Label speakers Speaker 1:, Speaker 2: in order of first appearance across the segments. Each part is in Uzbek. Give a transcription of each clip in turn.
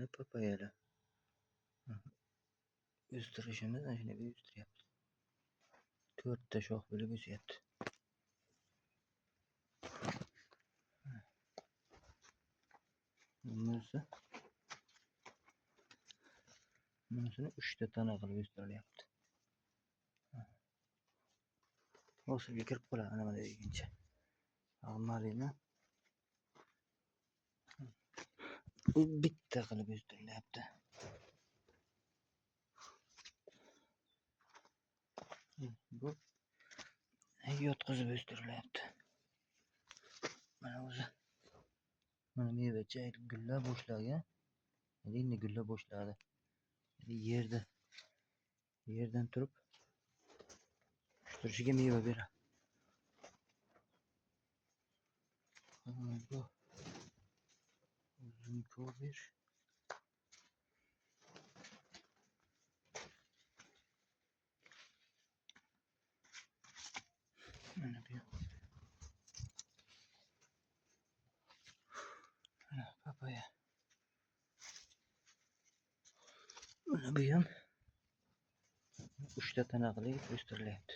Speaker 1: Papayalar. O'stirishimiz ana shunday o'stiryapti. 4 ta shox bo'lib o'syapti. Bunisini 3 ta tana qilib o'stirilyapti. Hosilga kirib qoladi nima deguncha. Marina bitta qilib o'stirilyapti. Bu yotqizib o'stirilyapti. Mana o'zi. Mana mevacha gullab boshlagan. Endi gullab boshladi. Yerdan turib o'stirishiga meva beradi. Bu uzun ko'ver. Mana bu. Papaya. Mana bu ham 3 ta tana qilib o'stirilyapti.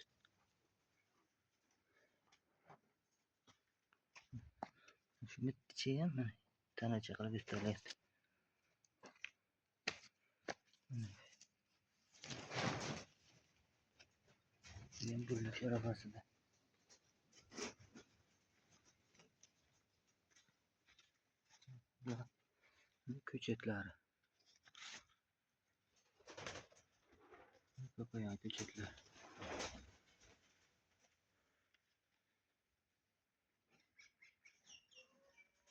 Speaker 1: Shu bitta ham tanacha qilib o'stirilyapti. Men gullash arafasida. Ko'chatlari. Papaya ko'chatlari.